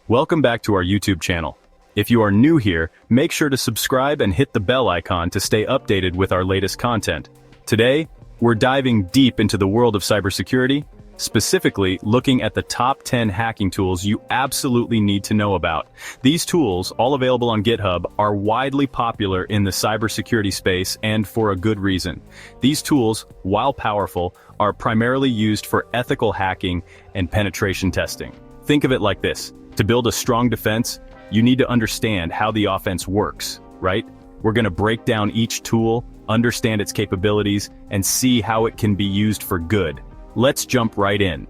Welcome back to our YouTube channel. If you are new here, make sure to subscribe and hit the bell icon to stay updated with our latest content. Today, we're diving deep into the world of cybersecurity, specifically looking at the top 10 hacking tools you absolutely need to know about. These tools, all available on GitHub, are widely popular in the cybersecurity space and for a good reason. These tools, while powerful, are primarily used for ethical hacking and penetration testing. Think of it like this. To build a strong defense, you need to understand how the offense works, right? We're going to break down each tool, understand its capabilities, and see how it can be used for good. Let's jump right in.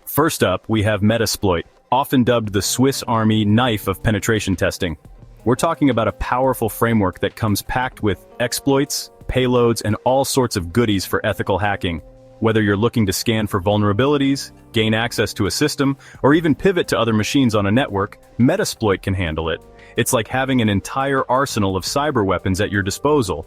First up, we have Metasploit, often dubbed the Swiss Army knife of penetration testing. We're talking about a powerful framework that comes packed with exploits, payloads, and all sorts of goodies for ethical hacking. Whether you're looking to scan for vulnerabilities, gain access to a system, or even pivot to other machines on a network, Metasploit can handle it. It's like having an entire arsenal of cyber weapons at your disposal.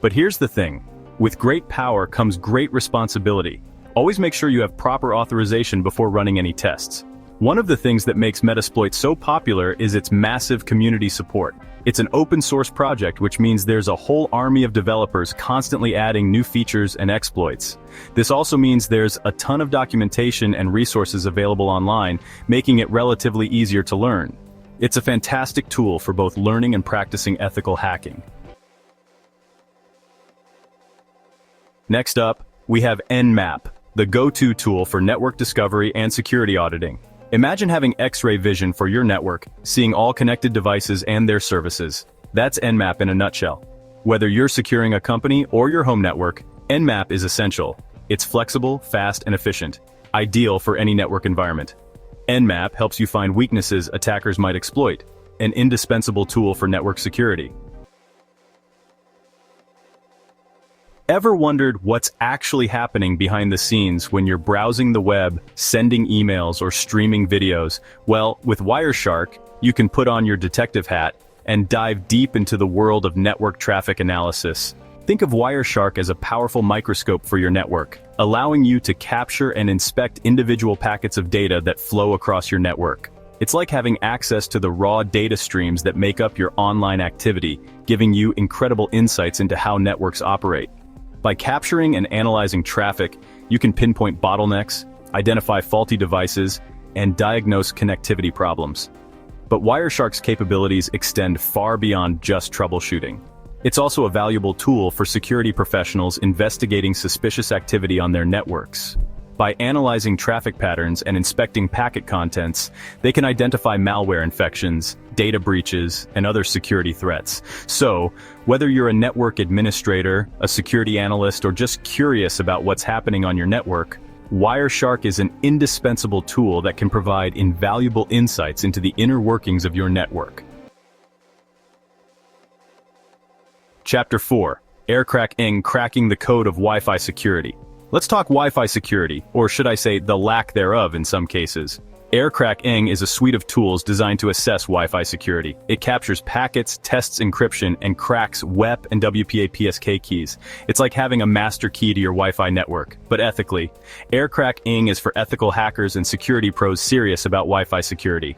But here's the thing. With great power comes great responsibility. Always make sure you have proper authorization before running any tests. One of the things that makes Metasploit so popular is its massive community support. It's an open source project, which means there's a whole army of developers constantly adding new features and exploits. This also means there's a ton of documentation and resources available online, making it relatively easier to learn. It's a fantastic tool for both learning and practicing ethical hacking. Next up, we have Nmap, the go-to tool for network discovery and security auditing. Imagine having X-ray vision for your network, seeing all connected devices and their services. That's Nmap in a nutshell. Whether you're securing a company or your home network, Nmap is essential. It's flexible, fast, and efficient, ideal for any network environment. Nmap helps you find weaknesses attackers might exploit, an indispensable tool for network security. Ever wondered what's actually happening behind the scenes when you're browsing the web, sending emails, or streaming videos? Well, with Wireshark, you can put on your detective hat and dive deep into the world of network traffic analysis. Think of Wireshark as a powerful microscope for your network, allowing you to capture and inspect individual packets of data that flow across your network. It's like having access to the raw data streams that make up your online activity, giving you incredible insights into how networks operate. By capturing and analyzing traffic, you can pinpoint bottlenecks, identify faulty devices, and diagnose connectivity problems. But Wireshark's capabilities extend far beyond just troubleshooting. It's also a valuable tool for security professionals investigating suspicious activity on their networks. By analyzing traffic patterns and inspecting packet contents, they can identify malware infections, data breaches, and other security threats. So, whether you're a network administrator, a security analyst, or just curious about what's happening on your network, Wireshark is an indispensable tool that can provide invaluable insights into the inner workings of your network. Chapter 4. Aircrack-ing cracking the code of Wi-Fi security. Let's talk Wi-Fi security, or should I say the lack thereof in some cases. Aircrack-ing is a suite of tools designed to assess Wi-Fi security. It captures packets, tests encryption, and cracks WEP and WPA-PSK keys. It's like having a master key to your Wi-Fi network, but ethically. Aircrack-ing is for ethical hackers and security pros serious about Wi-Fi security.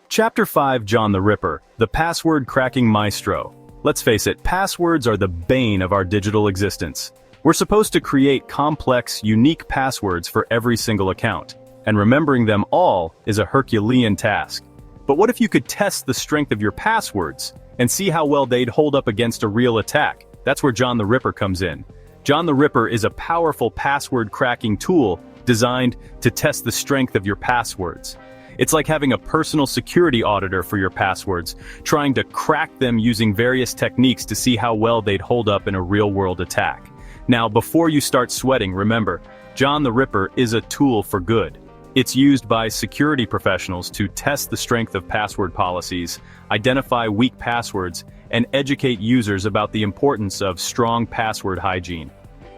Chapter 5. John the Ripper, the password cracking maestro. Let's face it, passwords are the bane of our digital existence. We're supposed to create complex, unique passwords for every single account, and remembering them all is a Herculean task. But what if you could test the strength of your passwords and see how well they'd hold up against a real attack? That's where John the Ripper comes in. John the Ripper is a powerful password cracking tool designed to test the strength of your passwords. It's like having a personal security auditor for your passwords, trying to crack them using various techniques to see how well they'd hold up in a real-world attack. Now, before you start sweating, remember, John the Ripper is a tool for good. It's used by security professionals to test the strength of password policies, identify weak passwords, and educate users about the importance of strong password hygiene.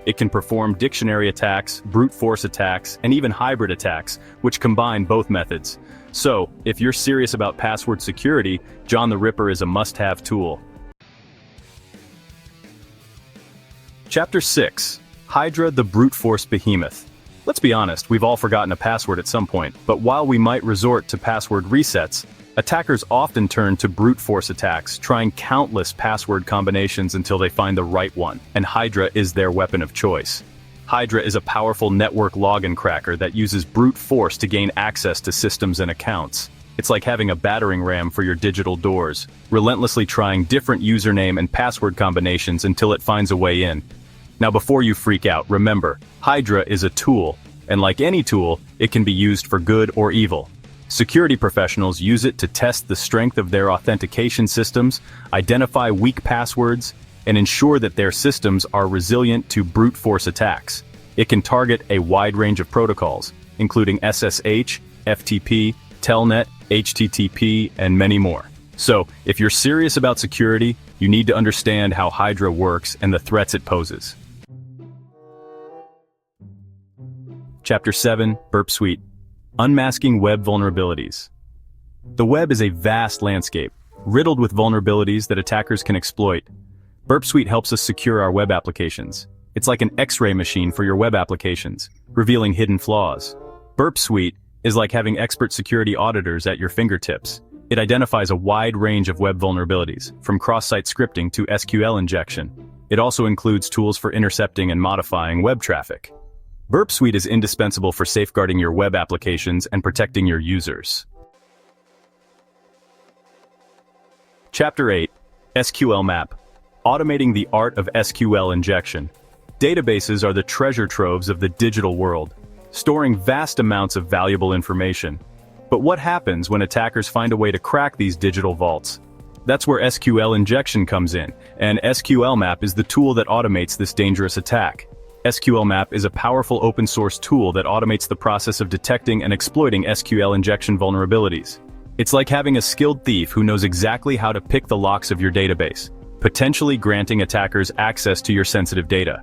It can perform dictionary attacks, brute force attacks, and even hybrid attacks, which combine both methods. So, if you're serious about password security, John the Ripper is a must-have tool. Chapter 6. Hydra the Brute-Force Behemoth. Let's be honest, we've all forgotten a password at some point, but while we might resort to password resets, attackers often turn to brute force attacks, trying countless password combinations until they find the right one, and Hydra is their weapon of choice. Hydra is a powerful network login cracker that uses brute force to gain access to systems and accounts. It's like having a battering ram for your digital doors, relentlessly trying different username and password combinations until it finds a way in. Now before you freak out, remember, Hydra is a tool, and like any tool, it can be used for good or evil. Security professionals use it to test the strength of their authentication systems, identify weak passwords, and ensure that their systems are resilient to brute force attacks. It can target a wide range of protocols, including SSH, FTP, Telnet, HTTP, and many more. So, if you're serious about security, you need to understand how Hydra works and the threats it poses. Chapter 7, Burp Suite. Unmasking Web Vulnerabilities. The web is a vast landscape, riddled with vulnerabilities that attackers can exploit. Burp Suite helps us secure our web applications. It's like an X-ray machine for your web applications, revealing hidden flaws. Burp Suite is like having expert security auditors at your fingertips. It identifies a wide range of web vulnerabilities, from cross-site scripting to SQL injection. It also includes tools for intercepting and modifying web traffic. Burp Suite is indispensable for safeguarding your web applications and protecting your users. Chapter 8, SQL Map. Automating the Art of SQL Injection. Databases are the treasure troves of the digital world, storing vast amounts of valuable information. But what happens when attackers find a way to crack these digital vaults? That's where SQL Injection comes in, and SQL Map is the tool that automates this dangerous attack. SQL Map is a powerful open-source tool that automates the process of detecting and exploiting SQL injection vulnerabilities. It's like having a skilled thief who knows exactly how to pick the locks of your database, potentially granting attackers access to your sensitive data.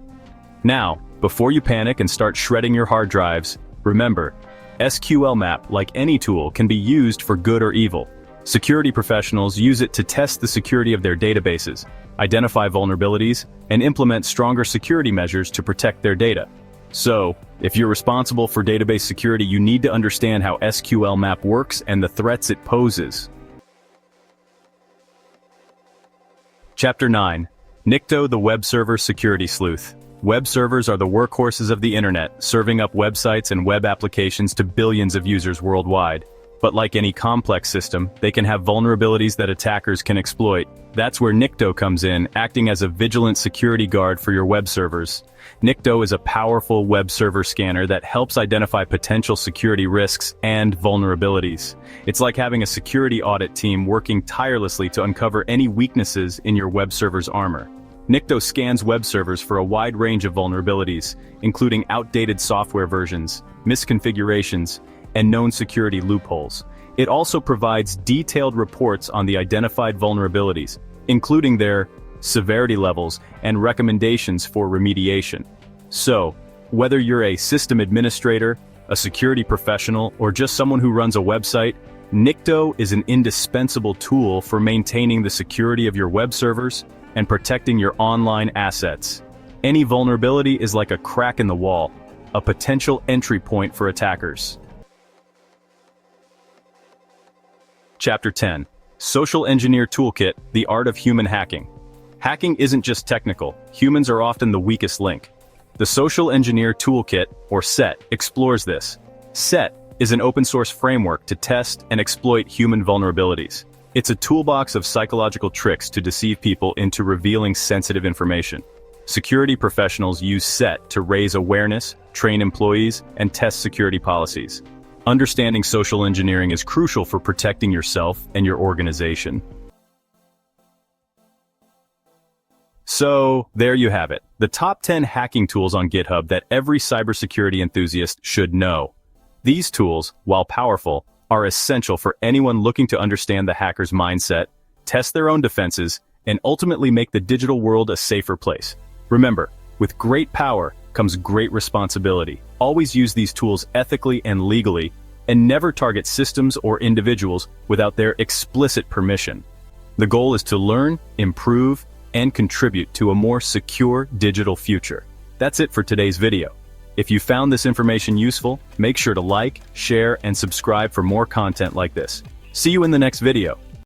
Now, before you panic and start shredding your hard drives, remember, SQL Map, like any tool, can be used for good or evil. Security professionals use it to test the security of their databases, identify vulnerabilities, and implement stronger security measures to protect their data. So, if you're responsible for database security, you need to understand how SQL Map works and the threats it poses. Chapter 9. Nikto the Web Server Security Sleuth. Web servers are the workhorses of the internet, serving up websites and web applications to billions of users worldwide. But like any complex system, they can have vulnerabilities that attackers can exploit. That's where Nikto comes in, acting as a vigilant security guard for your web servers. Nikto is a powerful web server scanner that helps identify potential security risks and vulnerabilities. It's like having a security audit team working tirelessly to uncover any weaknesses in your web server's armor. Nikto scans web servers for a wide range of vulnerabilities, including outdated software versions, misconfigurations, and known security loopholes. It also provides detailed reports on the identified vulnerabilities, including their severity levels and recommendations for remediation. So, whether you're a system administrator, a security professional, or just someone who runs a website, Nikto is an indispensable tool for maintaining the security of your web servers and protecting your online assets. Any vulnerability is like a crack in the wall, a potential entry point for attackers. Chapter 10. Social Engineer Toolkit, the Art of Human Hacking. Hacking isn't just technical, humans are often the weakest link. The Social Engineer Toolkit, or SET, explores this. SET is an open-source framework to test and exploit human vulnerabilities. It's a toolbox of psychological tricks to deceive people into revealing sensitive information. Security professionals use SET to raise awareness, train employees, and test security policies. Understanding social engineering is crucial for protecting yourself and your organization. So, there you have it. The top 10 hacking tools on GitHub that every cybersecurity enthusiast should know. These tools, while powerful, are essential for anyone looking to understand the hacker's mindset, test their own defenses, and ultimately make the digital world a safer place. Remember, with great power comes great responsibility. Always use these tools ethically and legally, and never target systems or individuals without their explicit permission. The goal is to learn, improve, and contribute to a more secure digital future. That's it for today's video. If you found this information useful, make sure to like, share, and subscribe for more content like this. See you in the next video.